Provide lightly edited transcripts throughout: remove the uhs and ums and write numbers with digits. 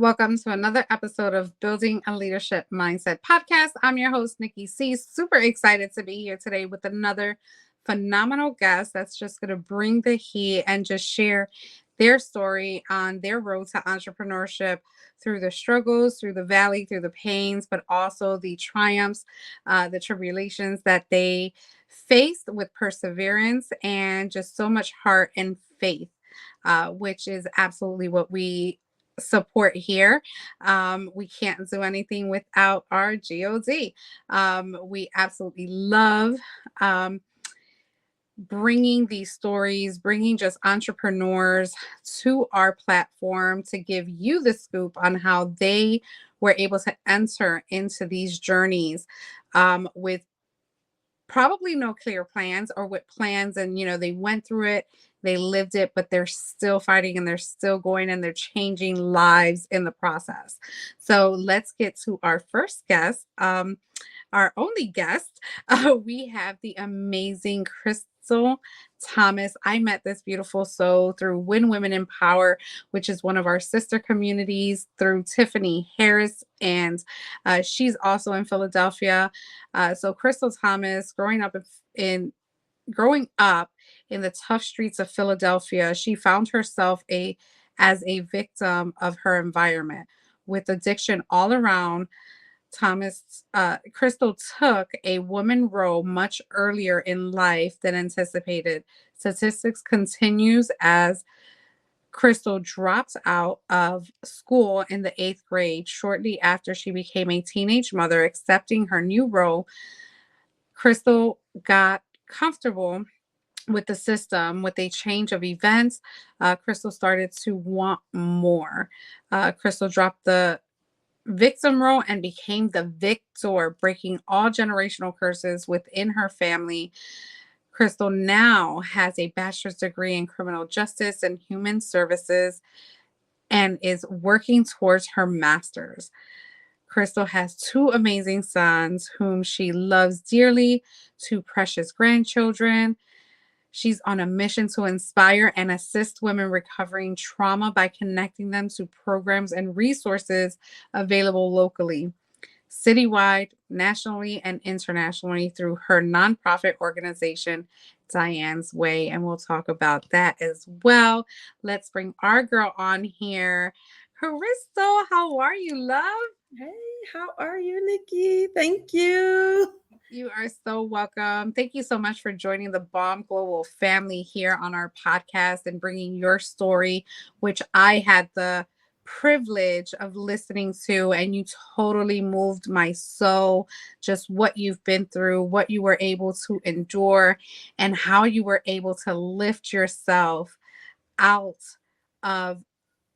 Welcome to another episode of Building a Leadership Mindset podcast. I'm your host, Nikki C. Super excited to be here today with another phenomenal guest that's just going to bring the heat and just share their story on their road to entrepreneurship through the struggles, through the valley, through the pains, but also the triumphs, the tribulations that they faced with perseverance and just so much heart and faith, which is absolutely what we support here. We can't do anything without our GOD. We absolutely love bringing these stories, bringing just entrepreneurs to our platform to give you the scoop on how they were able to enter into these journeys with probably no clear plans, or with plans and they went through it, they lived it, but they're still fighting and they're still going and they're changing lives in the process. So let's get to our first guest, our only guest. We have the amazing Crystal Thomas. I met this beautiful soul through When Women Empower, which is one of our sister communities, through Tiffany Harris, and she's also in Philadelphia. So Crystal Thomas, in growing up in the tough streets of Philadelphia, she found herself as a victim of her environment. With addiction all around, Crystal took a woman role much earlier in life than anticipated. Statistics continues as Crystal dropped out of school in the 8th grade shortly after she became a teenage mother. Accepting her new role, Crystal got comfortable with the system. With a change of events, Crystal started to want more. Crystal dropped the victim role and became the victor, breaking all generational curses within her family. Crystal now has a bachelor's degree in criminal justice and human services and is working towards her master's. Crystal has two amazing sons whom she loves dearly, two precious grandchildren. She's on a mission to inspire and assist women recovering trauma by connecting them to programs and resources available locally, citywide, nationally, and internationally through her nonprofit organization, Diane's Way. And we'll talk about that as well. Let's bring our girl on here. Crystal, how are you, love? Hey, how are you, Nikki? Thank you. You are so welcome. Thank you so much for joining the Bomb Global family here on our podcast and bringing your story, which I had the privilege of listening to, and you totally moved my soul. Just what you've been through, what you were able to endure, and how you were able to lift yourself out of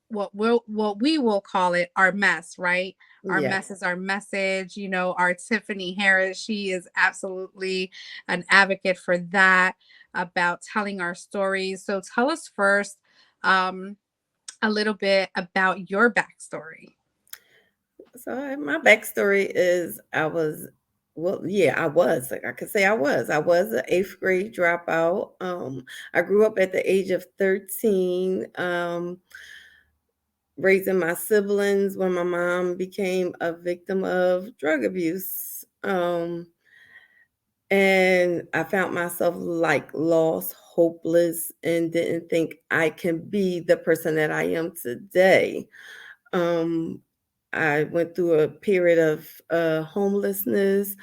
what we will call it our mess, right? Our mess Yes. is our message. Our Tiffany Harris, she is absolutely an advocate for that, about telling our stories. So tell us first, um, a little bit about your backstory. So my backstory is I was. Like, I could say I was an eighth grade dropout. I grew up at the age of 13, raising my siblings when my mom became a victim of drug abuse. And I found myself like lost, hopeless, and didn't think I can be the person that I am today. Um, I went through a period of homelessness,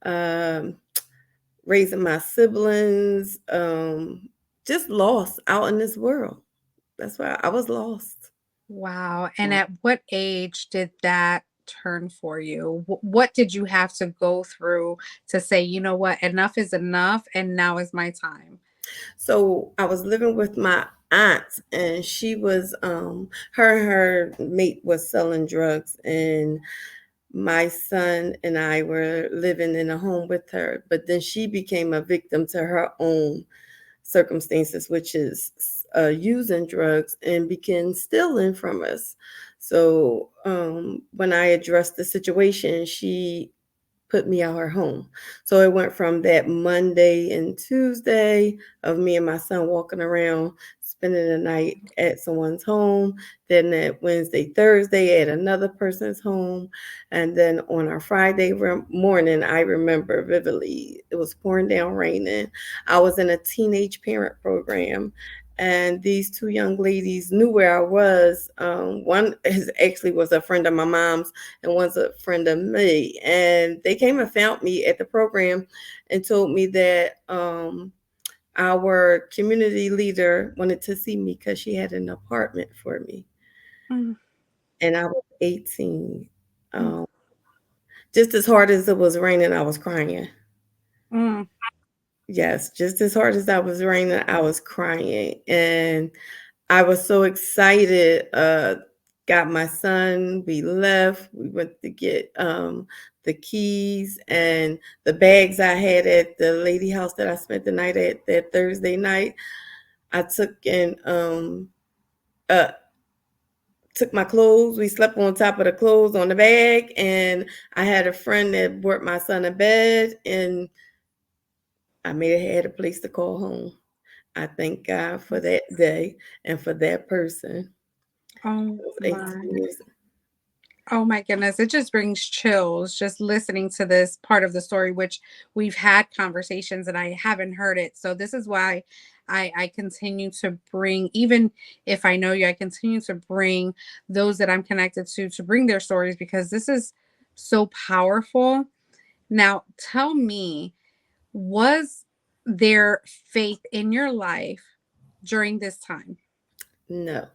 um, raising my siblings, just lost out in this world. That's why I was lost. Wow. And at what age did that turn for you? What did you have to go through to say, you know what, enough is enough and now is my time? So I was living with my aunt, and she was her mate was selling drugs, and my son and I were living in a home with her. But then she became a victim to her own circumstances, which is using drugs, and began stealing from us. So when I addressed the situation, she put me out her home. So it went from that Monday and Tuesday of me and my son walking around spending the night at someone's home. Then that Wednesday, Thursday at another person's home. And then on our Friday morning, I remember vividly, it was pouring down raining. I was in a teenage parent program. And these two young ladies knew where I was. One is actually was a friend of my mom's, and one's a friend of me. And they came and found me at the program and told me that our community leader wanted to see me because she had an apartment for me. Mm, And I was 18. mm, Um, just as hard as it was raining, I was crying. mm. Yes, just as hard as I was raining, I was crying. And I was so excited. Got my son, we left, we went to get the keys and the bags I had at the lady house that I spent the night at that Thursday night. I uh took my clothes. We slept on top of the clothes on the bag, and I had a friend that brought my son a bed, and I made it had a place to call home. I thank God for that day and for that person. Oh It was my. 18 years. Oh my goodness, it just brings chills just listening to this part of the story, which we've had conversations and I haven't heard it. So this is why I continue to bring, even if I know you, I continue to bring those that I'm connected to bring their stories because this is so powerful. Now, tell me, was there faith in your life during this time? No.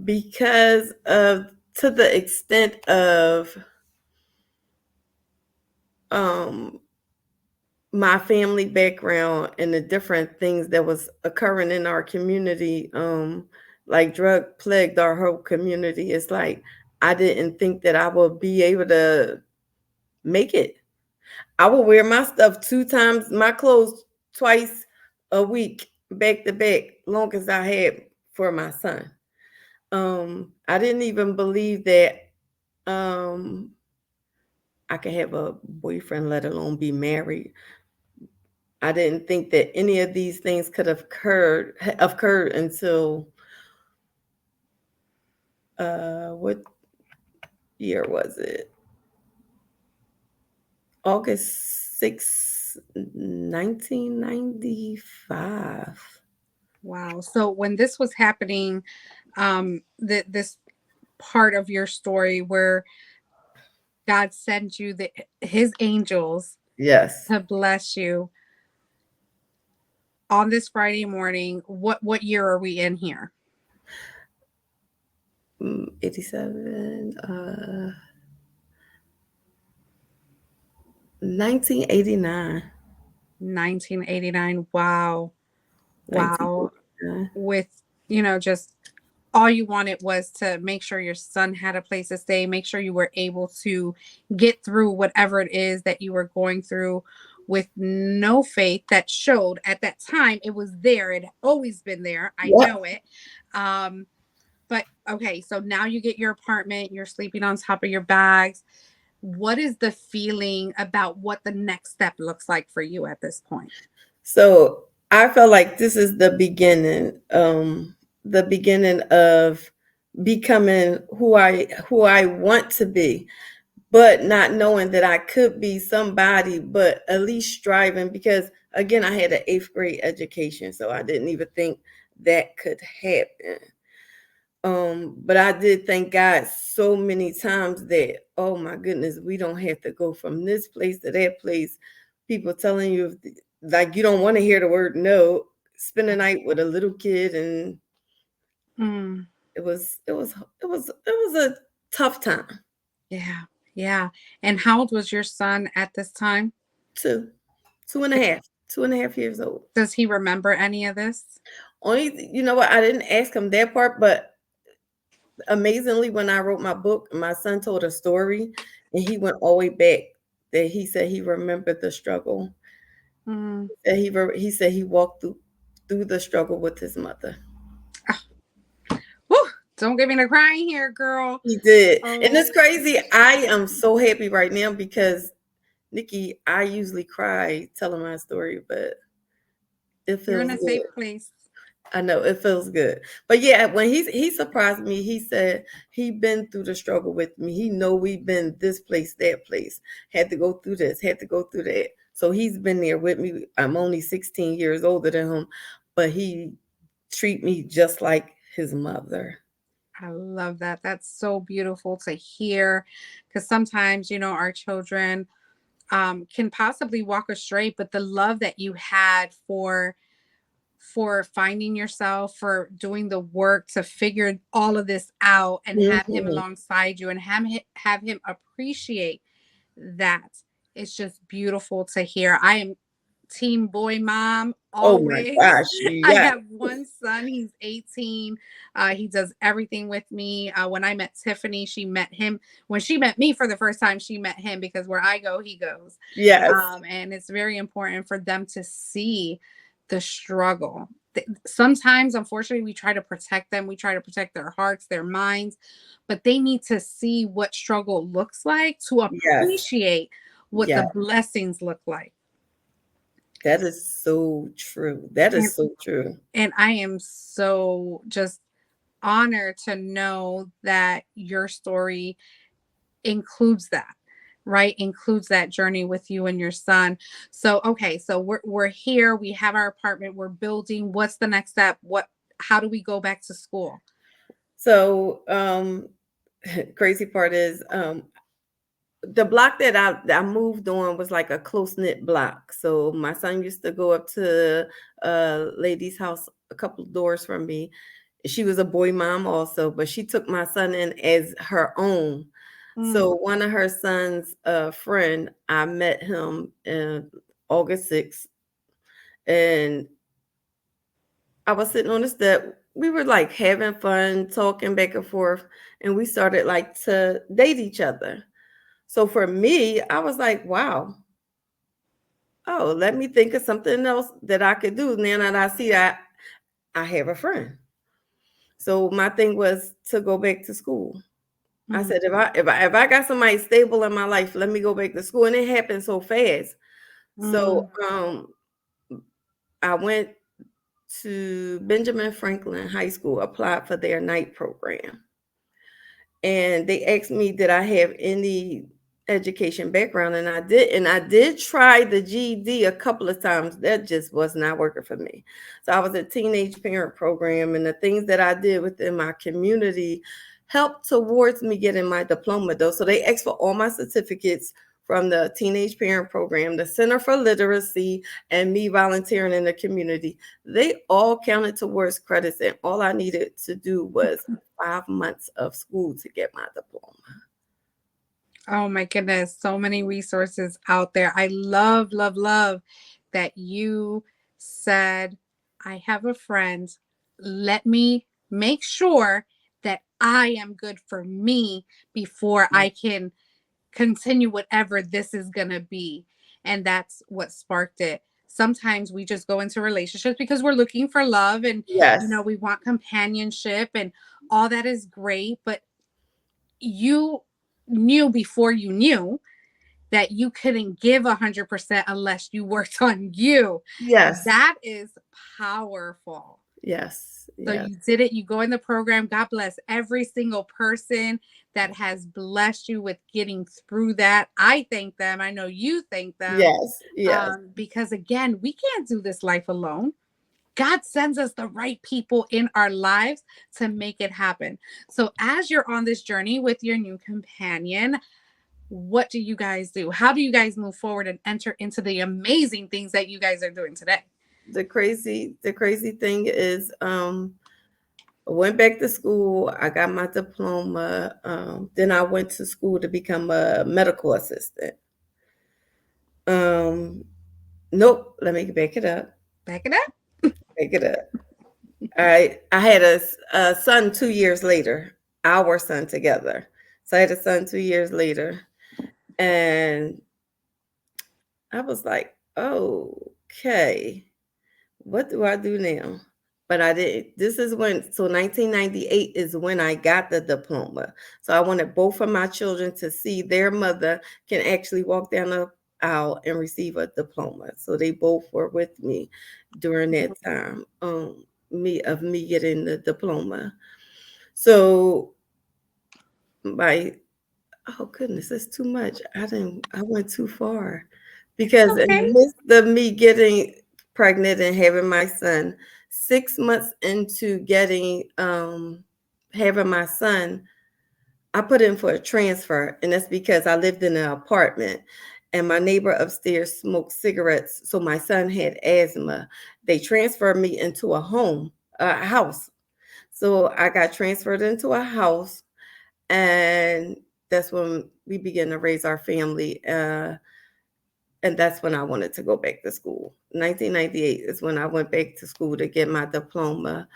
Because of to the extent of um my family background and the different things that was occurring in our community, like drug plagued our whole community. It's like I didn't think that I would be able to make it. I would wear my stuff two times, my clothes twice a week, back to back, long as I had for my son. I didn't even believe that um I could have a boyfriend, let alone be married. I didn't think that any of these things could have occurred until what year was it? August 6th, 1995. Wow. So when this was happening, this part of your story where God sent you his angels Yes. to bless you on this Friday morning. What year are we in here? 87, 1989. 1989. Wow. Wow. 1989. With, just all you wanted was to make sure your son had a place to stay, make sure you were able to get through whatever it is that you were going through with no faith that showed at that time. It was there, it had always been there. I Yep. know it. Um, but okay, so now you get your apartment, you're sleeping on top of your bags. What is the feeling about what the next step looks like for you at this point? So I felt like this is the beginning of becoming who I want to be, but not knowing that I could be somebody, but at least striving because again, I had an eighth grade education, so I didn't even think that could happen. But I did thank God so many times that, oh my goodness, we don't have to go from this place to that place. People telling you like you don't want to hear the word no. Spend a night with a little kid, and Mm, it was a tough time. yeah, yeah. And how old was your son at this time? Two, two and a half, 2.5 years old. Does he remember any of this? You know what? I didn't ask him that part, but amazingly, when I wrote my book, my son told a story, and he went all the way back. That he said he remembered the struggle. Mm. That he said he walked through the struggle with his mother. Ah, whew, don't get me to crying here, girl. He did, and Oh, it's crazy. I am so happy right now because Nikki, I usually cry telling my story, but it you're in feels a good. safe place. I know it feels good. But yeah, when he surprised me, he said he been through the struggle with me. He know we've been this place, that place, had to go through this, had to go through that. So he's been there with me. I'm only 16 years older than him, but he treat me just like his mother. I love that. That's so beautiful to hear, because sometimes, our children can possibly walk astray, but the love that you had for finding yourself, for doing the work to figure all of this out and have him Mhm. alongside you and have him appreciate that. It's just beautiful to hear. I am team boy mom Oh my always. gosh, I yes, have one son, he's 18. He does everything with me. When I met Tiffany, she met him. When she met me for the first time, she met him, because where I go, he goes. yes, And it's very important for them to see the struggle. Sometimes, unfortunately, we try to protect them. We try to protect their hearts, their minds, but they need to see what struggle looks like to yes, appreciate what the yes. blessings look like. That is so true. That And, is so true. and I am so just honored to know that your story includes that, right? Includes that journey with you and your son. So okay, so we're here, we have our apartment, we're building. What's the next step? How do we go back to school? So, crazy part is, the block that I moved on was like a close-knit block. So my son used to go up to a lady's house a couple of doors from me. She was a boy mom also, but she took my son in as her own. Mm, So one of her son's friend, I met him August 6th, and I was sitting on the step. We were like having fun, talking back and forth, and we started like to date each other. So for me, I was like, wow, oh, let me think of something else that I could do now that I see that I have a friend. So my thing was to go back to school. I mm, said, if I got somebody stable in my life, let me go back to school. And it happened so fast. So mm. I went to Benjamin Franklin High School, applied for their night program. And they asked me, did I have any education background? And I did. And I did try the GED a couple of times. That just was not working for me. So I was a teenage parent program, and the things that I did within my community helped towards me getting my diploma, though. So they asked for all my certificates from the teenage parent program, the Center for Literacy, and me volunteering in the community. They all counted towards credits, and all I needed to do was 5 months of school to get my diploma. Oh my goodness, so many resources out there. I love, love, love that you said, I have a friend. Let me make sure that I am good for me before I can continue whatever this is going to be. And that's what sparked it. Sometimes we just go into relationships because we're looking for love, and Yes, we want companionship, and all that is great, but you knew before you knew that you couldn't give 100% unless you worked on you. yes, That is powerful. yes, So yes, you did it. You go in the program. God bless every single person that has blessed you with getting through that. I thank them. I know you thank them, yes, yes. because again, we can't do this life alone. God sends us the right people in our lives to make it happen. So as you're on this journey with your new companion, what do you guys do? How do you guys move forward and enter into the amazing things that you guys are doing today? The crazy thing is, I went back to school. I got my diploma. Then I went to school to become a medical assistant. Um, nope. Let me back it up. Back it up. Back it up. I had a son 2 years later. Our son together. So I had a son 2 years later, and I was like, okay, what do I do now? But I didn't. This is when, so 1998 is when I got the diploma. So I wanted both of my children to see their mother can actually walk down the aisle and receive a diploma. So they both were with me during that time. me getting the diploma. So my oh goodness, that's too much. I went too far It's because in okay. the midst of me getting pregnant and having my son, 6 months into getting having my son, I put in for a transfer, and that's because I lived in an apartment and my neighbor upstairs smoked cigarettes. So my son had asthma. They transferred me into a house. So I got transferred into a house, and that's when we began to raise our family. And that's when I wanted to go back to school. 1998 is when I went back to school to get my diploma.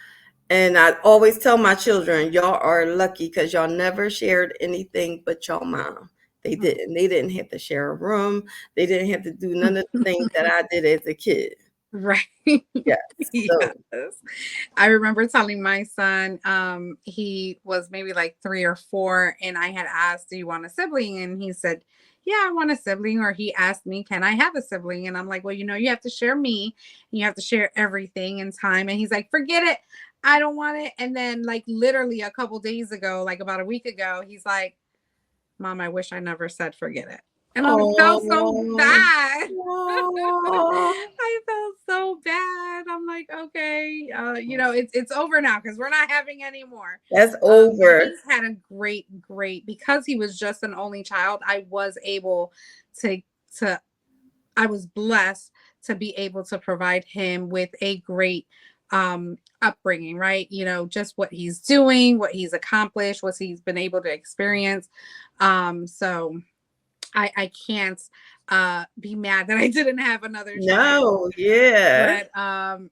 And I always tell my children, y'all are lucky because y'all never shared anything but y'all mom. They didn't. They didn't have to share a room. They didn't have to do none of the things that I did as a kid. Right. Yes. So, Yes. I remember telling my son, he was maybe like 3 or 4, and I had asked, "Do you want a sibling?" And he said, "Yeah, I want a sibling." Or he asked me, "Can I have a sibling?" And I'm like, "Well, you have to share me. And you have to share everything and time." And he's like, "Forget it. I don't want it." And then, like, literally a couple days ago, like about a week ago, he's like, "Mom, I wish I never said forget it." And I felt so oh, bad. oh, I felt so bad. I'm like, okay, it's over now because we're not having any more. that's But over. he's had a great because he was just an only child. I was able to to I was blessed to be able to provide him with a great upbringing, right? Just what he's doing, what he's accomplished, what he's been able to experience. So I can't be mad that I didn't have another child, No, yeah. but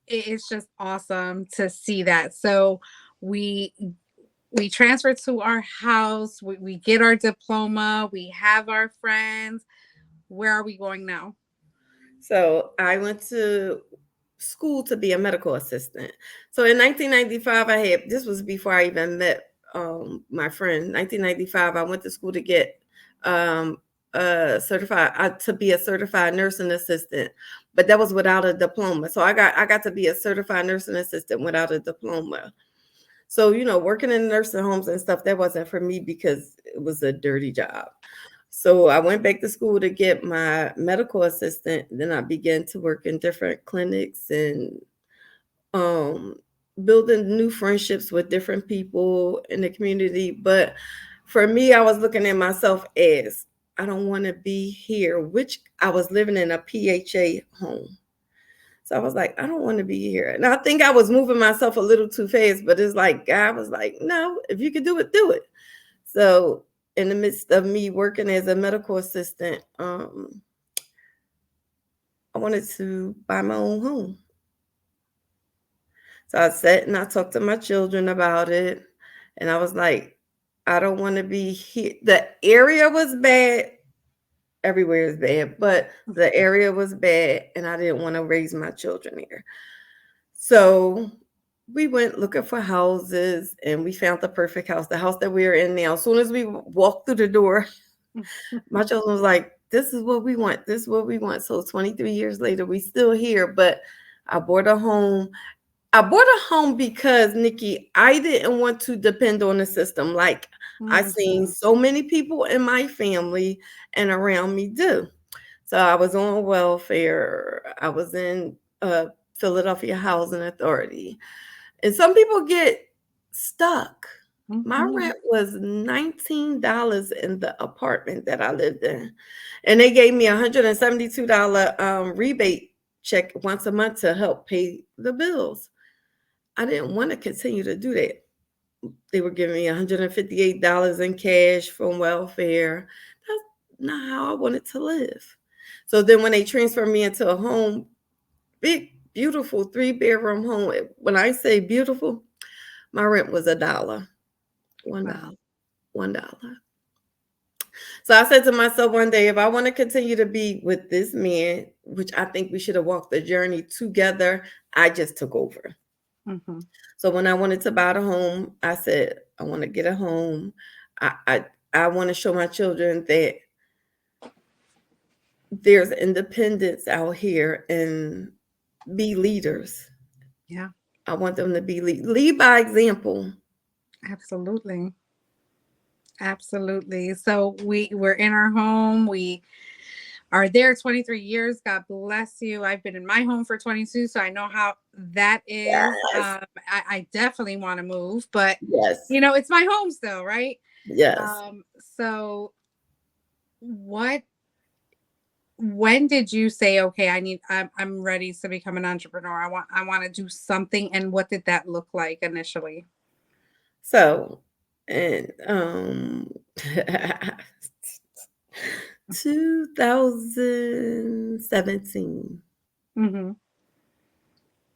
it's just awesome to see that. So we we transfer to our house, we get our diploma, we have our friends. Where are we going now? So I went to school to be a medical assistant. So in 1995, this was before I even met my friend. 1995, I went to school to get um, to be a certified nursing assistant, but that was without a diploma. So I got to be a certified nursing assistant without a diploma. So working in nursing homes and stuff, that wasn't for me because it was a dirty job. So I went back to school to get my medical assistant. Then I began to work in different clinics and um, building new friendships with different people in the community. But for me, I was looking at myself as I don't want to be here, which I was living in a PHA home. So I was like, I don't want to be here. And I think I was moving myself a little too fast, but it's like God was like, no, if you could do it, do it. So in the midst of me working as a medical assistant, I wanted to buy my own home. So I sat and I talked to my children about it. And I was like, I don't want to be here. The area was bad. Everywhere is bad, but the area was bad. And I didn't want to raise my children here. So we went looking for houses and we found the perfect house, the house that we're in now. As soon as we walked through the door, my children was like, this is what we want. This is what we want. So 23 years later, we still here, but I bought a home. I bought a home because Nikki, I didn't want to depend on the system. Like I seen Mhm. so many people in my family and around me do. So I was on welfare. I was in Philadelphia Housing Authority. And some people get stuck. My Mhm. rent was $19 in the apartment that I lived in. And they gave me $172 rebate check once a month to help pay the bills. I didn't want to continue to do that. They were giving me $158 in cash from welfare. That's not how I wanted to live. So then when they transferred me into a home, big, beautiful 3-bedroom home. When I say beautiful, my rent was $1. $1. Wow. $1. So I said to myself one day, if I want to continue to be with this man, which I think we should have walked the journey together, I just took over. Mhm. So when I wanted to buy the home, I said, I want to get a home. I I, I want to show my children that there's independence out here and be leaders. Yeah, I want them to be lead by example. absolutely. Absolutely. So we're in our home. We are there 23 years. God bless you. I've been in my home for 22, so I know how that is. Yes. I definitely want to move, but Yes. it's my home still, right? Yes. So what when did you say, okay, I'm ready to become an entrepreneur? I want to do something, and what did that look like initially? So, and 2017. Mm-hmm.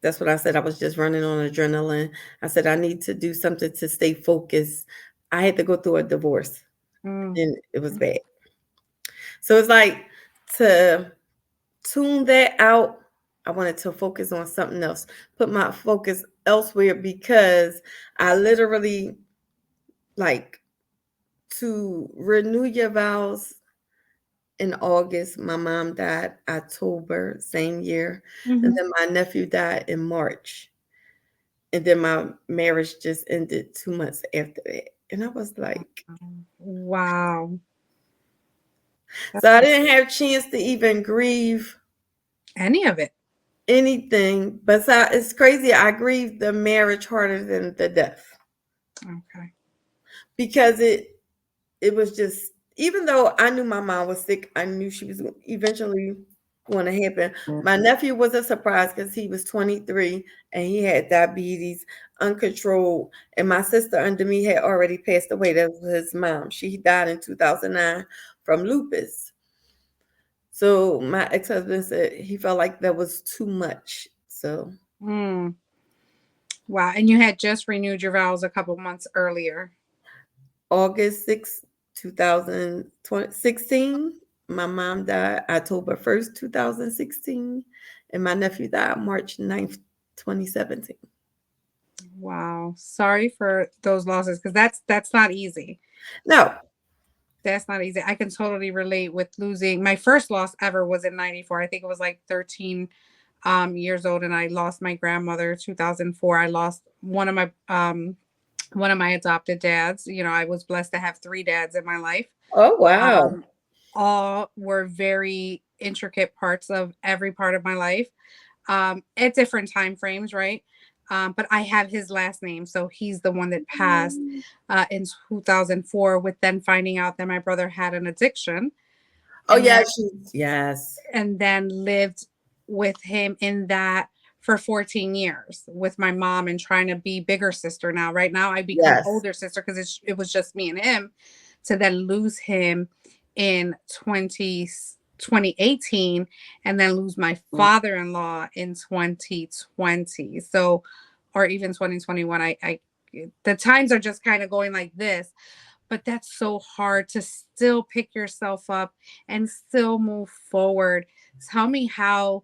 That's what I said. I was just running on adrenaline. I said I need to do something to stay focused. I had to go through a divorce Mm. and it was bad. So it's like to tune that out. I wanted to focus on something else, put my focus elsewhere because I literally like to renew your vows in August. My mom died October, same year. And Hmm. then my nephew died in March. And then my marriage just ended 2 months after that. And I was like, Wow. so I That's didn't have a chance to even grieve any of it. anything. But it's crazy. I grieved the marriage harder than the death Okay. because it was just, even though I knew my mom was sick, I knew she was eventually going to happen. My nephew was a surprise because he was 23 and he had diabetes uncontrolled. And my sister under me had already passed away. That was his mom. She died in 2009 from lupus. So my ex-husband said he felt like that was too much. So Mm. Wow. And you had just renewed your vows a couple months earlier. August 6th, 2016. My mom died October 1st, 2016. And my nephew died March 9th, 2017. Wow. Sorry for those losses, because that's not easy. No. That's not easy. I can totally relate with losing. My first loss ever was in 94. I think it was like 13 years old, and I lost my grandmother 2004. I lost one of my adopted dads. I was blessed to have three dads in my life. Oh, wow. Um all were very intricate parts of every part of my life, at different time frames, right? But I have his last name, so he's the one that passed in 2004. With then finding out that my brother had an addiction, Oh, and yeah. then Yes. lived with him in that for 14 years with my mom, and trying to be bigger sister. Now, right now, I become Yes. older sister because it was just me and him. To then lose him in 2018, and then lose my father-in-law in 2020. So, or even 2021. I the times are just kind of going like this, but that's so hard to still pick yourself up and still move forward. Tell me, how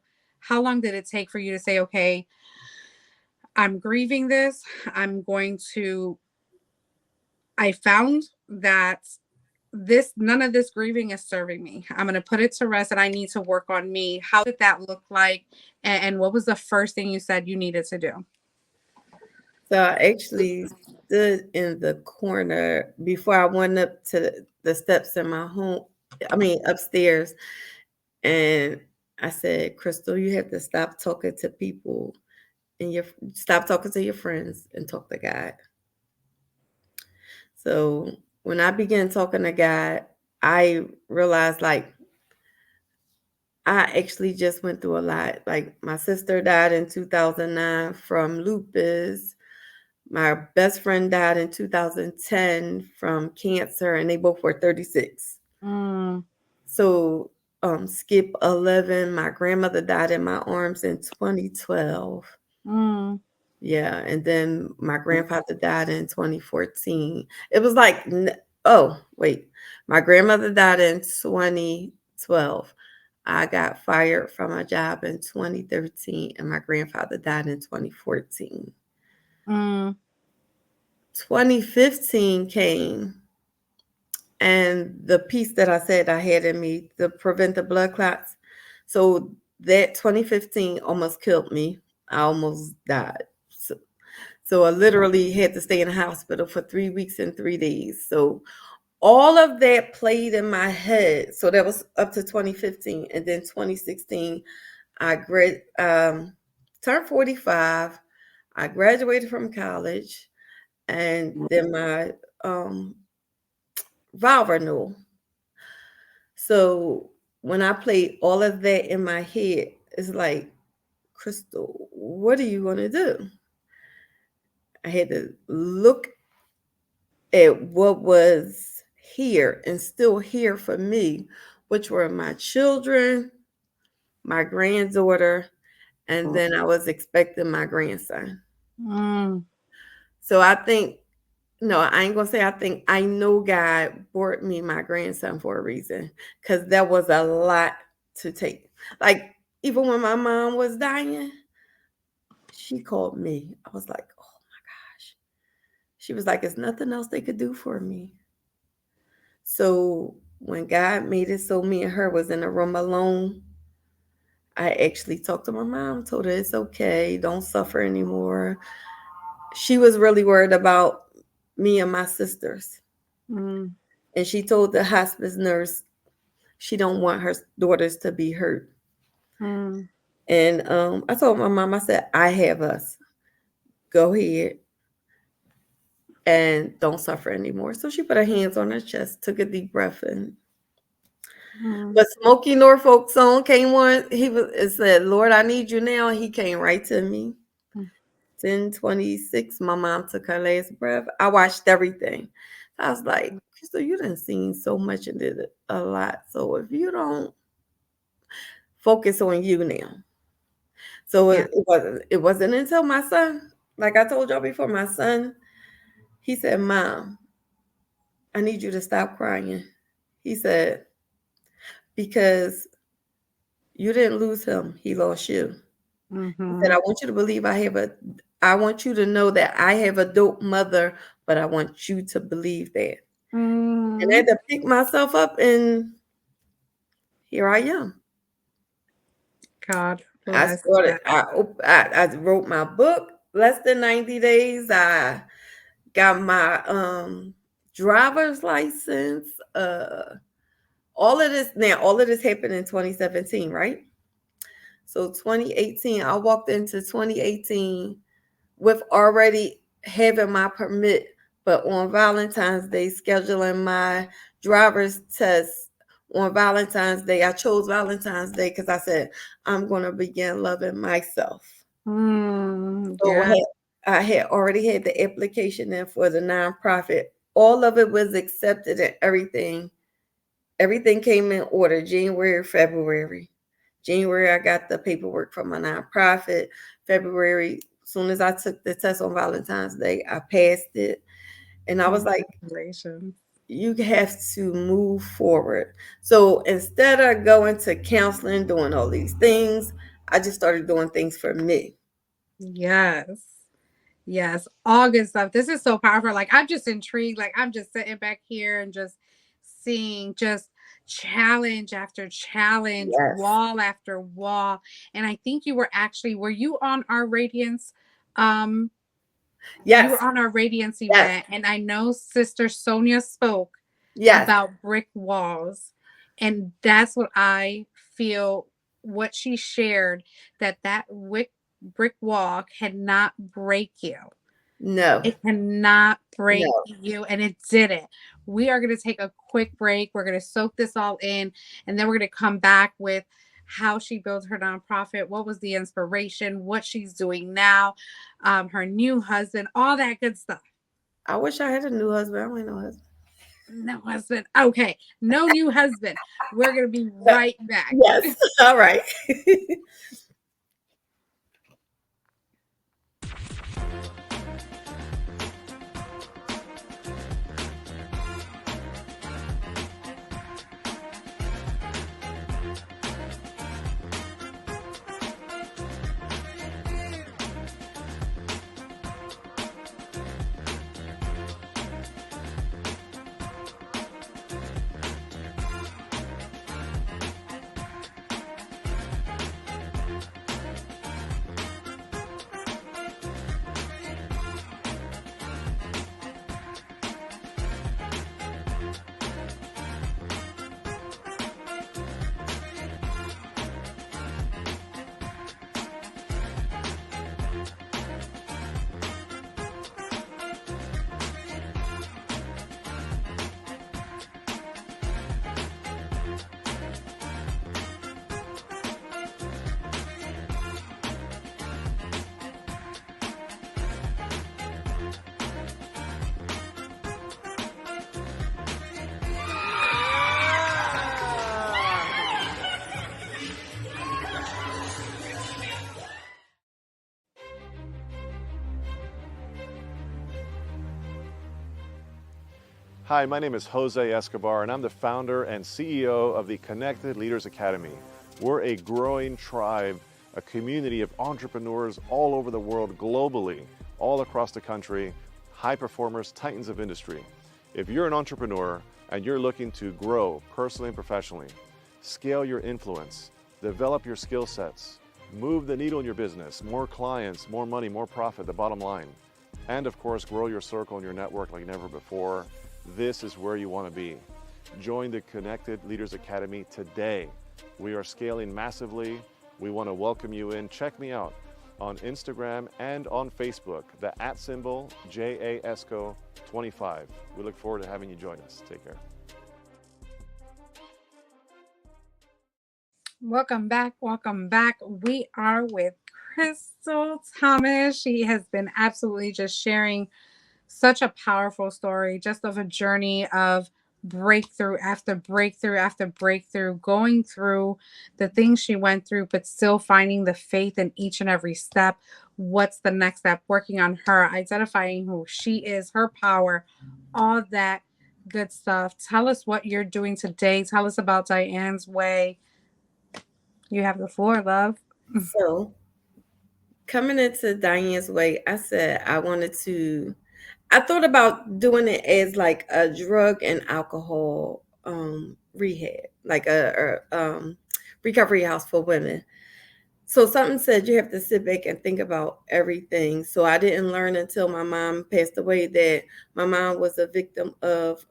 long did it take for you to say, okay, I'm grieving this. I'm going to I found that this none of this grieving is serving me. I'm going to put it to rest, and I need to work on me. How did that look like? And what was the first thing you said you needed to do? So I actually stood in the corner before I went up to the steps in my home. I mean, upstairs. And I said, Crystal, you have to stop talking to people and stop talking to your friends and talk to God. So when I began talking to God, I realized like I actually just went through a lot. Like my sister died in 2009 from lupus. My best friend died in 2010 from cancer, and they both were 36. Mm, So skip 11. My grandmother died in my arms in 2012. mm, Yeah, and then my grandfather died in 2014. It was like, oh, wait. My grandmother died in 2012. I got fired from my job in 2013, and my grandfather died in 2014. mm, 2015 came, and the piece that I said I had in me to prevent the blood clots. So that 2015 almost killed me. I almost died. So I literally had to stay in the hospital for 3 weeks and 3 days. So all of that played in my head. So that was up to 2015. And then 2016, turned 45. I graduated from college. And then my um, vow renewal. So when I played all of that in my head, it's like, Crystal, what are you going to do? I had to look at what was here and still here for me, which were my children, my granddaughter, and then I was expecting my grandson. Mm, So I think, no, I ain't gonna say I think, I know God brought me my grandson for a reason, because that was a lot to take. Like, even when my mom was dying, she called me. I was like, oh my gosh. She was like, there's nothing else they could do for me. So when God made it so me and her was in a room alone, I actually talked to my mom, told her it's okay, don't suffer anymore. She was really worried about me and my sisters. mm, And she told the hospice nurse she don't want her daughters to be hurt. mm, And I told my mom, I said, I have us. Go ahead and don't suffer anymore. So she put her hands on her chest, took a deep breath, and mm, but Smokey Norfolk song came on. It said, Lord, I need you now. He came right to me. mm. 10:26, my mom took her last breath. I watched everything. I was like, Crystal, you done seen so much and did a lot. So if you don't focus on you now. So Yeah. it wasn't until my son, like I told y'all before, my son, he said, Mom, I need you to stop crying. He said, because you didn't lose him, he lost you. He said, Mm-hmm. I want you to know that I have a dope mother, but I want you to believe that. And I Mm. had to pick myself up, and here I am. God I bless started, that. I wrote my book less than 90 days. I got my driver's license. All of this happened in 2017, right? So 2018, I walked into 2018 with already having my permit, but on Valentine's Day, scheduling my driver's test on Valentine's Day. I chose Valentine's Day because I said, I'm going to begin loving myself. Mm. So Yeah. I had already had the application in for the nonprofit. All of it was accepted and everything. Everything came in order January, February. January, I got the paperwork from my nonprofit. February, as soon as I took the test on Valentine's Day, I passed it. And I was like, Congratulations. you have to move forward. So instead of going to counseling, doing all these things, I just started doing things for me. Yes. Yes, all good stuff. This is so powerful. Like, I'm just intrigued. Like, I'm just sitting back here and just seeing just challenge after challenge, Yes. wall after wall. And I think were you on our Radiance? Um, you Yes. were on our Radiance Yes. event, and I know Sister Sonia spoke Yes. about brick walls. And that's what I feel what she shared that brick wall cannot break you. No. It cannot break No. you, and it didn't. We are going to take a quick break. We're going to soak this all in, and then we're going to come back with how she built her nonprofit, what was the inspiration, what she's doing now, her new husband, all that good stuff. I wish I had a new husband. I don't want no husband. No husband. Okay. No new husband. We're going to be right back. Yes. All right. Hi, my name is Jose Escobar, and I'm the founder and CEO of the Connected Leaders Academy. We're a growing tribe, a community of entrepreneurs all over the world, globally, all across the country, high performers, titans of industry. If you're an entrepreneur and you're looking to grow personally and professionally, scale your influence, develop your skill sets, move the needle in your business, more clients, more money, more profit, the bottom line, and of course, grow your circle and your network like never before, this is where you want to be. Join the Connected Leaders Academy today. We are scaling massively. We want to welcome you in. Check me out on Instagram and on Facebook, the @ JAESCO25. We look forward to having you join us. Take care. Welcome back. Welcome back. We are with Crystal Thomas. She has been absolutely just sharing such a powerful story, just of a journey of breakthrough after breakthrough after breakthrough, going through the things she went through, but still finding the faith in each and every step. What's the next step? Working on her, identifying who she is, her power, all that good stuff. Tell us what you're doing today. Tell us about Diane's Way. You have the floor, love. So coming into Diane's Way, I said I thought about doing it as like a drug and alcohol rehab, like a recovery house for women. So something said you have to sit back and think about everything. So I didn't learn until my mom passed away that my mom was a victim of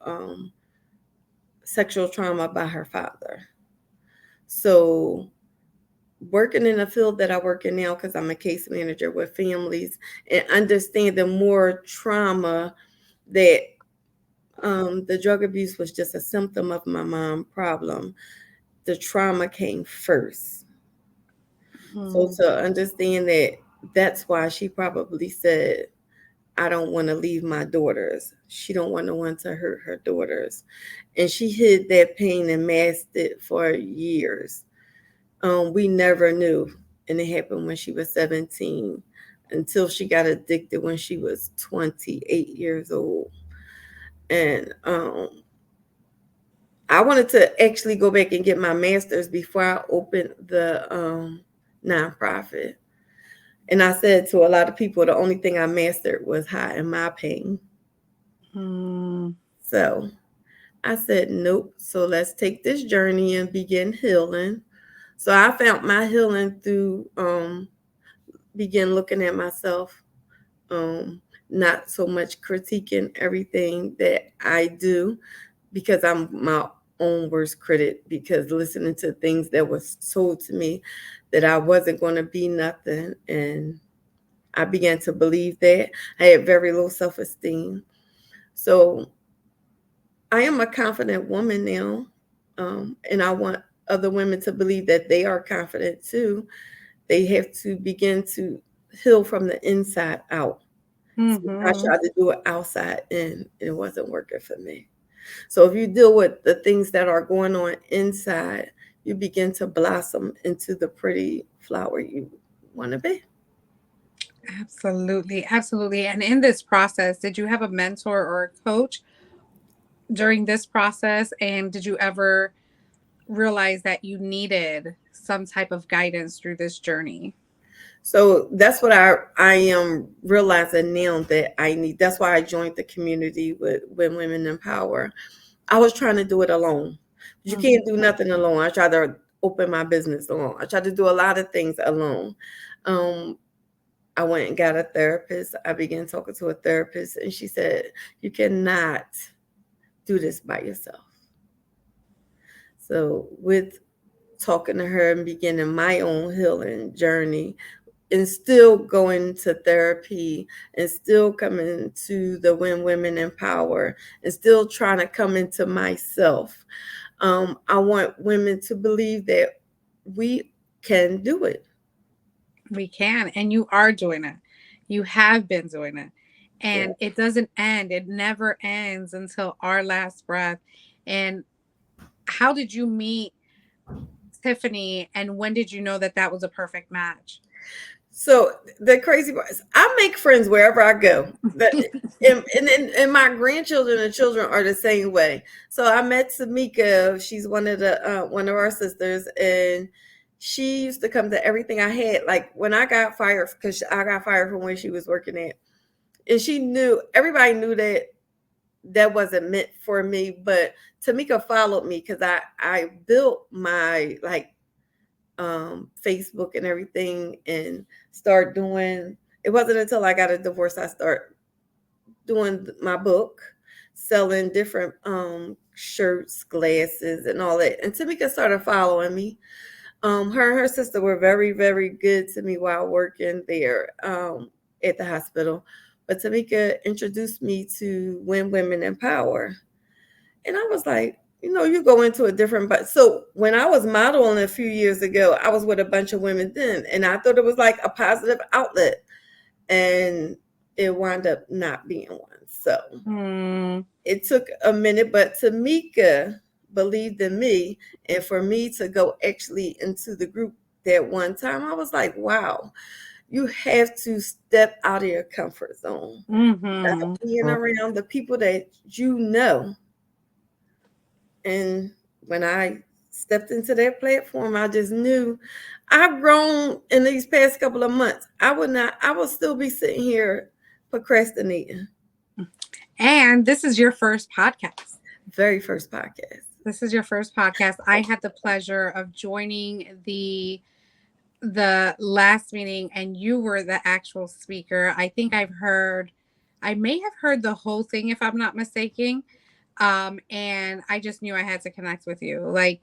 sexual trauma by her father. So working in the field that I work in now, because I'm a case manager with families, and understanding more trauma, that the drug abuse was just a symptom of my mom problem. The trauma came first. So Hmm. to understand that, that's why she probably said, I don't want to leave my daughters. She don't want no one to hurt her daughters. And she hid that pain and masked it for years. We never knew. And it happened when she was 17 until she got addicted when she was 28 years old. And I wanted to actually go back and get my master's before I opened the nonprofit. And I said to a lot of people, the only thing I mastered was hiding my pain. Hmm. So I said, nope. So let's take this journey and begin healing. So I found my healing through begin looking at myself, not so much critiquing everything that I do, because I'm my own worst critic, because listening to things that was told to me that I wasn't going to be nothing, and I began to believe that. I had very low self-esteem. So I am a confident woman now, and I want other women to believe that they are confident too. They have to begin to heal from the inside out. See, I Hmm. tried to do it outside in, and it wasn't working for me. So if you deal with the things that are going on inside, you begin to blossom into the pretty flower you want to be. Absolutely, absolutely. And in this process, did you have a mentor or a coach during this process? And did you ever realize that you needed some type of guidance through this journey? So that's what I am realizing now that I need. That's why I joined the community with when Women in Power. I was trying to do it alone. But you can't do Mhm. nothing alone. I tried to open my business alone. I tried to do a lot of things alone. Um, I went and got a therapist. I began talking to a therapist, and she said, "You cannot do this by yourself." So, with talking to her and beginning my own healing journey, and still going to therapy, and still coming to the When Women Empower, and still trying to come into myself, I want women to believe that we can do it. We can, and you are doing it. You have been doing it. Yeah. And it doesn't end. It never ends until our last breath. And how did you meet Tiffany, and when did you know that that was a perfect match? So the crazy part is I make friends wherever I go. That and my grandchildren and children are the same way. So I met Tamika. She's one of our sisters, and she used to come to everything I had. Like when I got fired, because I got fired from where she was working at, and she knew everybody knew that that wasn't meant for me. But Tamika followed me because I built my Facebook and everything and start doing it wasn't until I got a divorce I start doing my book, selling different shirts, glasses and all that. And Tamika started following me. Her and her sister were very, very good to me while working there at the hospital. But Tamika introduced me to When Women Empower. And I was like, you go into a different, but so when I was modeling a few years ago, I was with a bunch of women then, and I thought it was like a positive outlet, and it wound up not being one. So it took a minute, but Tamika believed in me, and for me to go actually into the group that one time, I was like, wow, you have to step out of your comfort zone. Mm-hmm. Stop being around the people that you know. And when I stepped into that platform, I just knew I've grown in these past couple of months. I will still be sitting here procrastinating. And this is your first podcast. Very first podcast. This is your first podcast. I had the pleasure of joining the last meeting, and you were the actual speaker. I think I may have heard the whole thing if I'm not mistaken. And I just knew I had to connect with you. Like,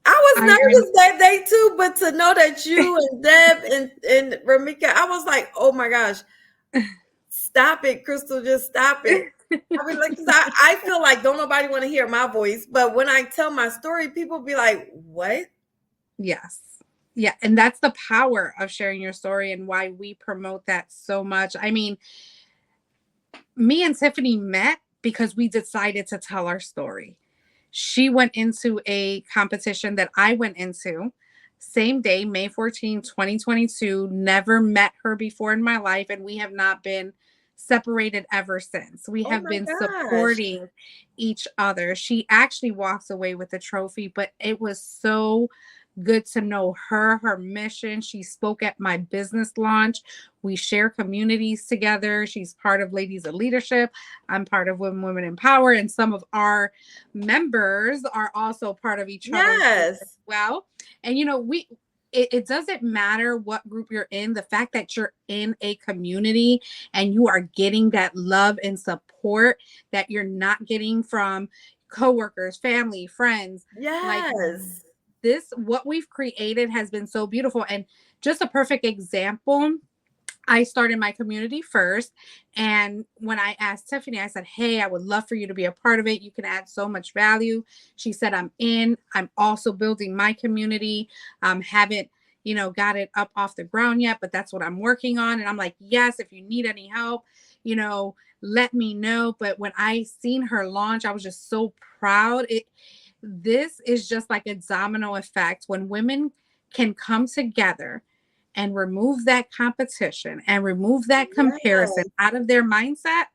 I was nervous that day too, but to know that you and Deb and Ramika, I was like, oh my gosh, stop it, Crystal, just stop it. I mean, like, I feel like don't nobody want to hear my voice, but when I tell my story, people be like, what? Yes. Yeah. And that's the power of sharing your story and why we promote that so much. I mean, me and Tiffany met because we decided to tell our story. She went into a competition that I went into same day, May 14, 2022. Never met her before in my life, and we have not been separated ever since. We Oh have my been gosh. supporting each other. She actually walks away with the trophy, but it was so good to know her mission. She spoke at my business launch. We share communities together. She's part of Ladies of Leadership. I'm part of Women Empower, and some of our members are also part of each other's group as Yes. well. And it doesn't matter what group you're in. The fact that you're in a community and you are getting that love and support that you're not getting from coworkers, family, friends, like Yes. what we've created has been so beautiful. And just a perfect example, I started my community first. And when I asked Tiffany, I said, hey, I would love for you to be a part of it. You can add so much value. She said, I'm in. I'm also building my community. Haven't, got it up off the ground yet, but that's what I'm working on. And I'm like, yes, if you need any help, let me know. But when I seen her launch, I was just so proud. This is just like a domino effect when women can come together and remove that competition and remove that comparison Yes. out of their mindset.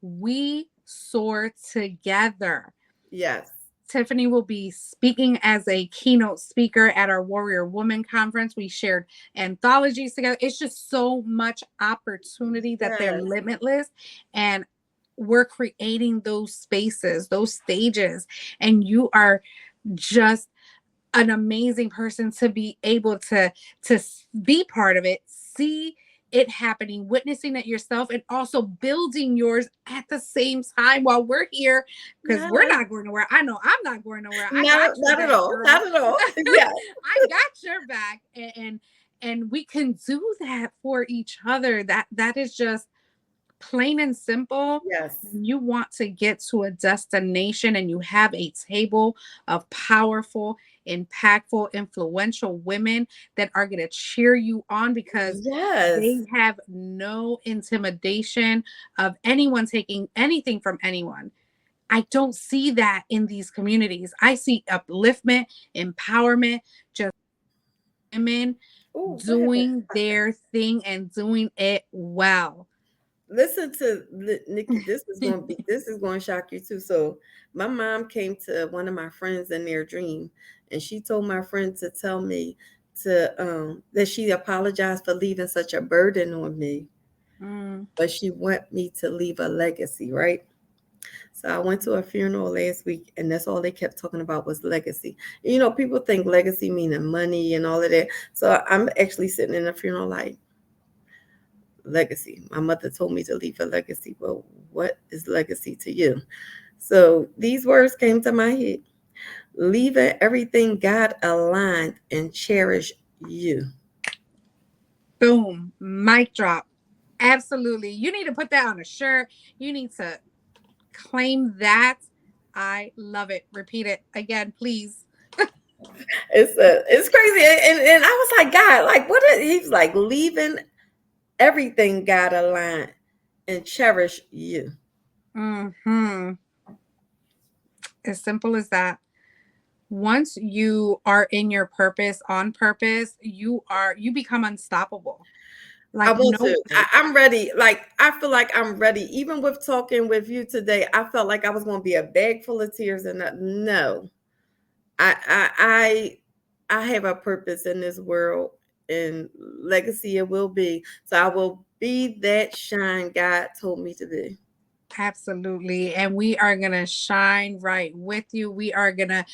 We soar together. Yes. Tiffany will be speaking as a keynote speaker at our Warrior Woman Conference. We shared anthologies together. It's just so much opportunity that they're Yes. limitless. And we're creating those spaces, those stages. And you are just an amazing person to be able to be part of it, see it happening, witnessing it yourself, and also building yours at the same time while we're here, because we're Yes. not going nowhere. I know I'm not going nowhere. I got Not, your not at back, all. girl. Not at all. Yeah. I got your back, and we can do that for each other. That is just plain and simple. Yes. When you want to get to a destination and you have a table of powerful, impactful, influential women that are going to cheer you on because Yes. they have no intimidation of anyone taking anything from anyone. I don't see that in these communities. I see upliftment, empowerment, just women Oh, what happened? doing their thing and doing it well. Listen to Nikki. This is going to shock you too. So my mom came to one of my friends in their dream, and she told my friend to tell me to that she apologized for leaving such a burden on me, Mm, but she want me to leave a legacy, right? So I went to a funeral last week, and that's all they kept talking about was legacy. You know, people think legacy meaning money and all of that. So I'm actually sitting in a funeral like legacy. My mother told me to leave a legacy. Well, what is legacy to you? So these words came to my head. Leaving everything God aligned and cherish you. boom, mic drop. Absolutely. You need to put that on a shirt. You need to claim that. I love it. Repeat it again, please. It's crazy. And I was like, God, like what is he's like leaving everything God aligned and cherish you. Hmm. As simple as that. Once you are in your purpose, on purpose, you become unstoppable. I Like want no to. one. I'm ready. Like I feel like I'm ready. Even with talking with you today, I felt like I was going to be a bag full of tears. And no, I, I, I have a purpose in this world, and legacy it will be. So I will be that shine God told me to be. Absolutely. And we are gonna shine right with you. We are gonna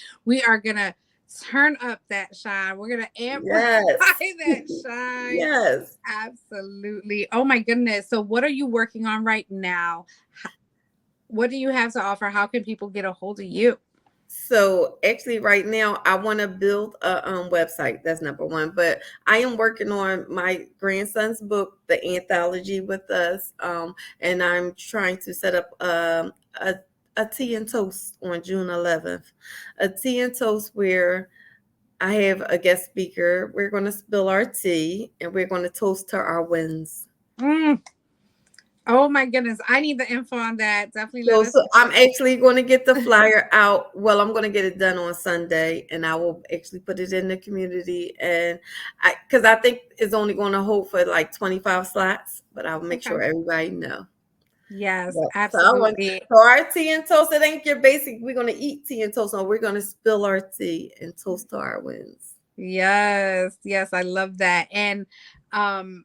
turn up that shine. We're gonna amplify Yes, that shine. yes. Absolutely. Oh my goodness. So what are you working on right now? What do you have to offer? How can people get a hold of you? So actually, right now, I want to build a website. That's number one. But I am working on my grandson's book, the anthology with us, and I'm trying to set up a tea and toast on June 11th. A tea and toast where I have a guest speaker. We're going to spill our tea and we're going to toast to our wins. Mm. Oh my goodness. I need the info on that. Definitely let So, us so I'm know. actually going to get the flyer out. Well, I'm going to get it done on Sunday, and I will actually put it in the community. And because I think it's only going to hold for like 25 slots, but I'll make Okay. sure everybody know. Yes, Yeah. So I want absolutely. so our tea and toast. It ain't your basic. We're going to eat tea and toast. No, we're going to spill our tea and toast to our wins. Yes, yes, I love that. And um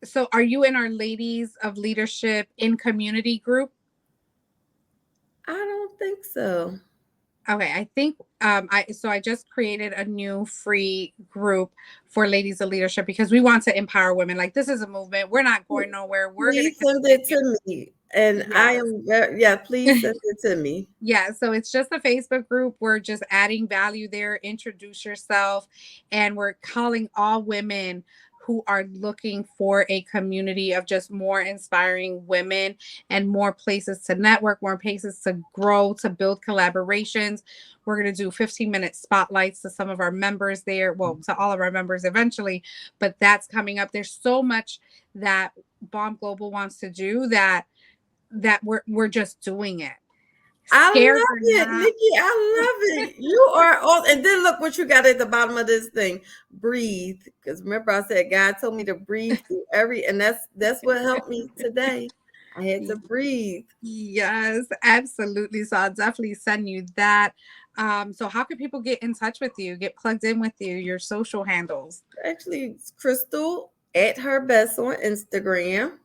so are you in our Ladies of Leadership in Community group? I don't think so. Okay, I think I just created a new free group for Ladies of Leadership because we want to empower women. Like this is a movement. We're not going nowhere. We're going to Please send it continue. to me, and I Yes. am yeah. Please send it to me. Yeah, so it's just a Facebook group. We're just adding value there. Introduce yourself. And we're calling all women who are looking for a community of just more inspiring women and more places to network, more places to grow, to build collaborations. We're going to do 15-minute spotlights to some of our members there. Well, to all of our members eventually, but that's coming up. There's so much that Bomb Global wants to do that we're just doing it. I Scared love or it, not. Nikki. I love it. You are all, and then look what you got at the bottom of this thing. Breathe, because remember I said God told me to breathe through and that's what helped me today. I had to breathe. Yes, absolutely. So I'll definitely send you that. So how can people get in touch with you, get plugged in with you, your social handles? Actually, it's Crystal at her best on Instagram.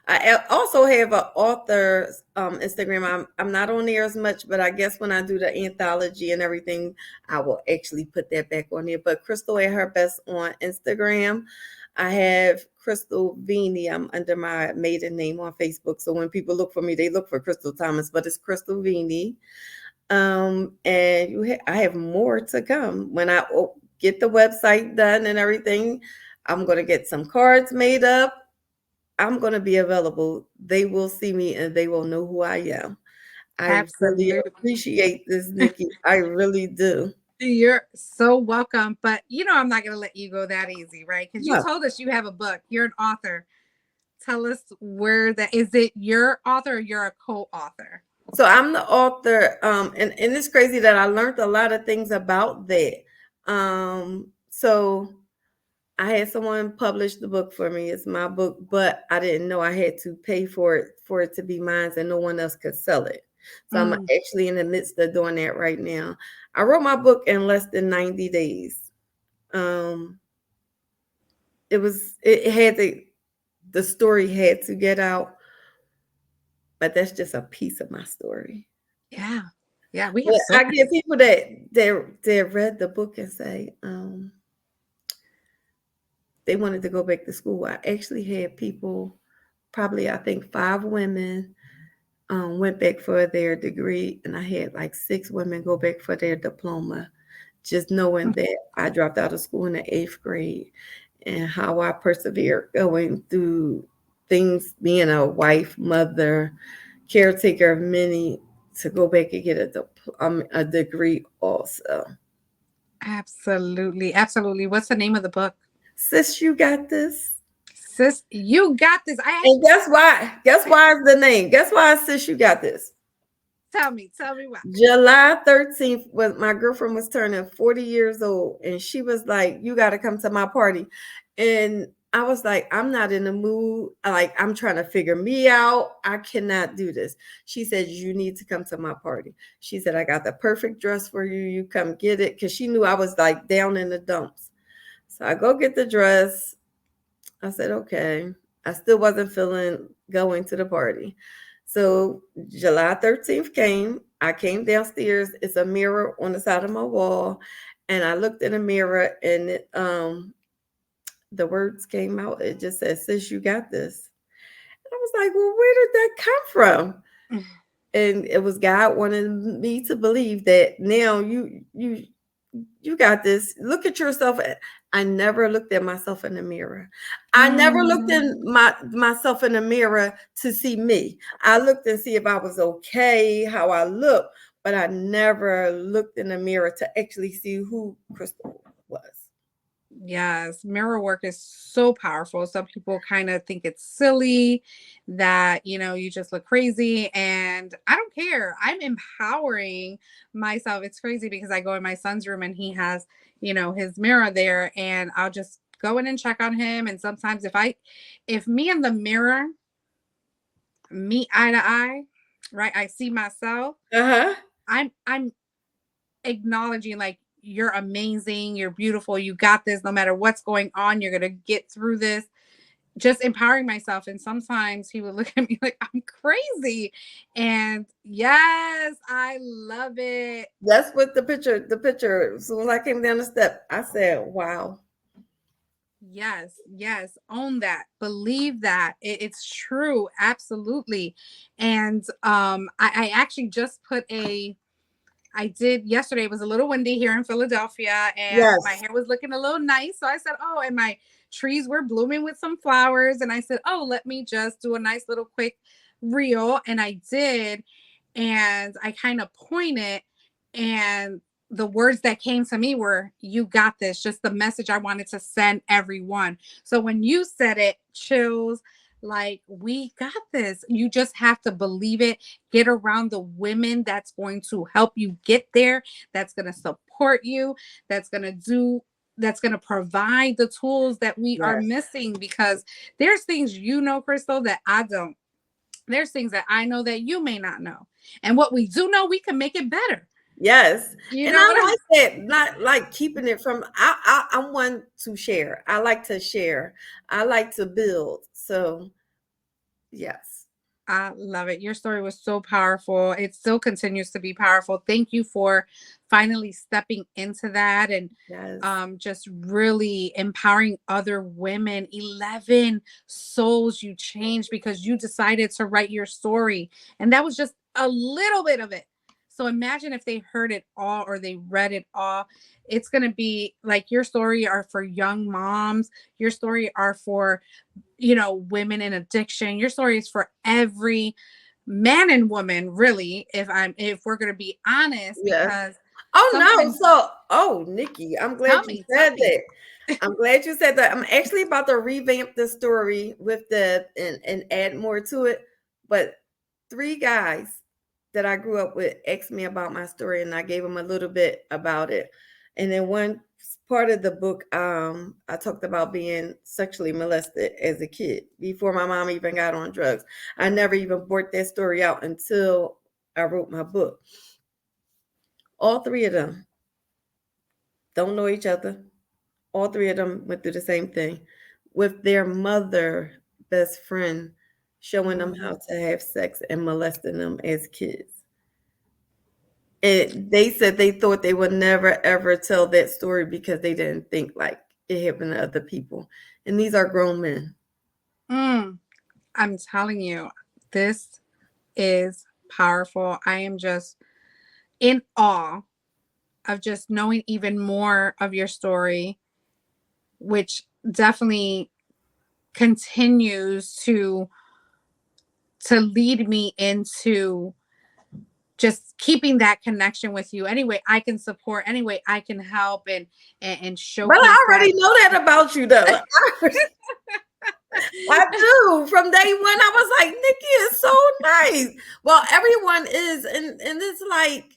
I also have an author Instagram. I'm not on there as much, but I guess when I do the anthology and everything, I will actually put that back on there. But Crystal at her best on Instagram. I have Crystal Vini. I'm under my maiden name on Facebook. So when people look for me, they look for Crystal Thomas, but it's Crystal Vini. And I have more to come when I get the website done and everything. I'm gonna get some cards made up. I'm going to be available. They will see me and they will know who I am. I really Absolutely. appreciate this, Nikki. I really do. You're so welcome. But I'm not going to let you go that easy, right? Because you Yeah. told us you have a book. You're an author. Tell us where that is. It your author or you're a co-author? So I'm the author, and it's crazy that I learned a lot of things about that. So I had someone publish the book for me. It's my book, but I didn't know I had to pay for it to be mine, and no one else could sell it. So I'm Mm, actually in the midst of doing that right now. I wrote my book in less than 90 days. Um, it had the story had to get out, but that's just a piece of my story. yeah. Yeah, we have But so I many. get people that read the book and say they wanted to go back to school. I actually had people, probably I think 5 women, went back for their degree, and I had like 6 women go back for their diploma. Just knowing that I dropped out of school in the 8th grade, and how I persevered going through things, being a wife, mother, caretaker of many, to go back and get a degree also. Absolutely. Absolutely. What's the name of the book? Sis, you got this. Sis, you got this. I And actually guess why? Guess why is the name? Guess why, sis, you got this? tell me why. July 13th was my girlfriend was turning 40 years old, and she was like, "You got to come to my party." And I was like, "I'm not in the mood. Like, I'm trying to figure me out. I cannot do this." She said, "You need to come to my party." She said, "I got the perfect dress for you. You come get it." Because she knew I was like down in the dumps. So I go get the dress. I said, okay. I still wasn't feeling going to the party. So July 13th came. I came downstairs. It's a mirror on the side of my wall. And I looked in the mirror, and the words came out. It just said, "Sis, you got this." And I was like, well, where did that come from? And it was God wanted me to believe that now you got this. Look at yourself. I never looked at myself in the mirror. I never looked Mm, in myself in the mirror to see me. I looked and see if I was okay, how I look, but I never looked in the mirror to actually see who Crystal was. yes, mirror work is so powerful. Some people kind of think it's silly that, you just look crazy. And I don't care. I'm empowering myself. It's crazy because I go in my son's room and he has, his mirror there, and I'll just go in and check on him. And sometimes if me in the mirror, me eye to eye, right, I see myself, Uh huh. I'm acknowledging, like, you're amazing, you're beautiful, you got this, no matter what's going on, you're gonna get through this. Just empowering myself. And sometimes he would look at me like I'm crazy. And yes, I love it. That's what the picture. As soon as I came down the step, I said, "Wow." Yes, yes, own that, believe that it's true, absolutely. And I actually just put I did yesterday. It was a little windy here in Philadelphia, and my Yes. hair was looking a little nice. So I said, "Oh," and my trees were blooming with some flowers. And I said, "Oh, let me just do a nice little quick reel." And I did. And I kind of pointed, and the words that came to me were, "You got this," just the message I wanted to send everyone. So when you said it, chills, like, we got this. You just have to believe it. Get around the women that's going to help you get there, that's going to support you, that's going to do that's going to provide the tools that we are Yes. missing, because there's things, Crystal, that I don't. There's things that I know that you may not know. And what we do know, we can make it better. Yes. You And know I what like that, not like keeping it from I'm one to share. I like to share. I like to build. So yes. I love it. Your story was so powerful. It still continues to be powerful. Thank you for finally stepping into that, and Yes. just really empowering other women. 11 souls you changed because you decided to write your story. And that was just a little bit of it. So imagine if they heard it all or they read it all. It's going to be like, your story are for young moms. Your story are for women in addiction. Your story is for every man and woman, really, if we're going to be honest, Yes. because Oh no. sometimes, So Nikki, I'm glad you tell said me. that. I'm glad you said that. I'm actually about to revamp the story with and add more to it. But 3 guys that I grew up with asked me about my story, and I gave them a little bit about it. And in one part of the book, I talked about being sexually molested as a kid before my mom even got on drugs. I never even brought that story out until I wrote my book. All three of them don't know each other. All three of them went through the same thing with their mother, best friend, showing them how to have sex and molesting them as kids. And they said they thought they would never ever tell that story because they didn't think like it happened to other people. And these are grown men. I'm telling you, this is powerful. I am just in awe of just knowing even more of your story, which definitely continues to lead me into just keeping that connection with you. Anyway, I can support, anyway, I can help and But showcase I already that. know that about you, though. I do. From day one, I was like, Nikki is so nice. Well, everyone is, and it's like,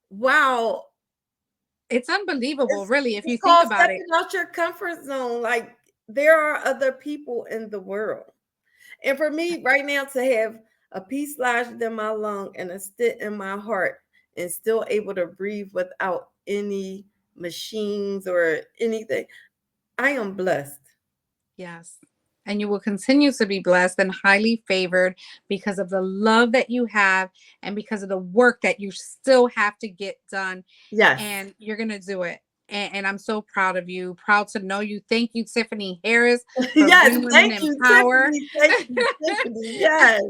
wow. It's unbelievable, really, if you It's think called about it. stepping out your comfort zone. Like there are other people in the world. And for me right now to have a piece lodged in my lung and a stent in my heart and still able to breathe without any machines or anything, I am blessed. Yes. And you will continue to be blessed and highly favored because of the love that you have and because of the work that you still have to get done. Yes. And you're going to do it. And I'm so proud of you. Proud to know you. Thank you, Tiffany Harris, for Yes, When Women thank you, Empower. Tiffany. Thank you, Tiffany. Yes.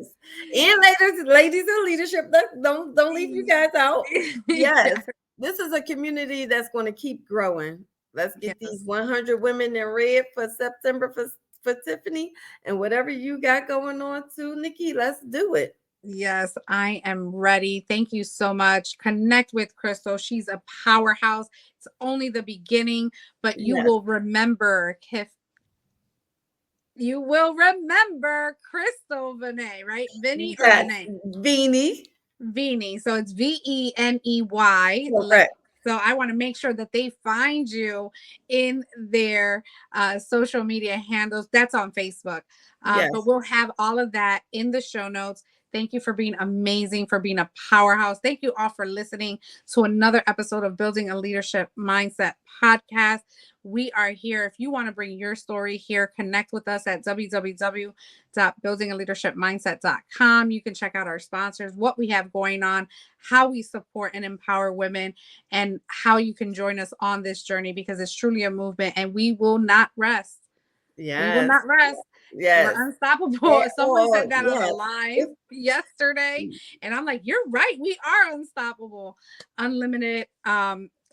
And ladies in leadership, don't leave you guys out. Yes. This is a community that's going to keep growing. Let's get these 100 women in red for September for Tiffany. And whatever you got going on too, Nikki, let's do it. Yes, I am ready. Thank you so much. Connect with Crystal. She's a powerhouse. It's only the beginning, but you Yes. will remember you will remember Crystal Vinay, right? Vinny or Yes. Vinay? Veney. So it's Veney. Correct. So I want to make sure that they find you in their social media handles. That's on Facebook. Yes. But we'll have all of that in the show notes. Thank you for being amazing, for being a powerhouse. Thank you all for listening to another episode of Building a Leadership Mindset podcast. We are here. If you want to bring your story here, connect with us at www.buildingaleadershipmindset.com. You can check out our sponsors, what we have going on, how we support and empower women, and how you can join us on this journey because it's truly a movement and we will not rest. Yes. We will not rest. Yes. We're unstoppable. Someone said that on a live yesterday. And I'm like, you're right. We are unstoppable. Unlimited,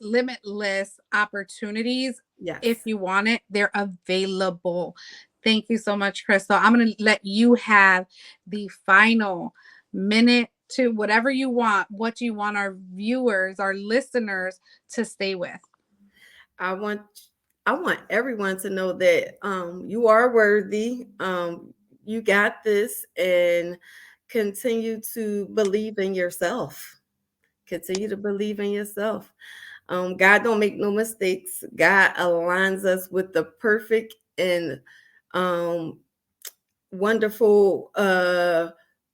limitless opportunities. Yes. If you want it, they're available. Thank you so much, Crystal. I'm going to let you have the final minute to whatever you want. What do you want our viewers, our listeners to stay with? I want everyone to know that you are worthy. You got this, and continue to believe in yourself. Continue to believe in yourself. God don't make no mistakes. God aligns us with the perfect and wonderful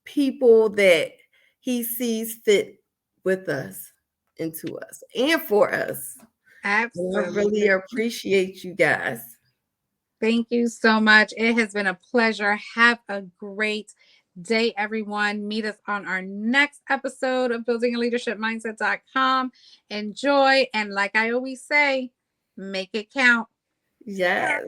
people that He sees fit with us, into us, and for us. Absolutely. I really appreciate you guys. Thank you so much. It has been a pleasure. Have a great day, everyone. Meet us on our next episode of Building a Leadership Mindset.com. Enjoy. And like I always say, make it count. Yes.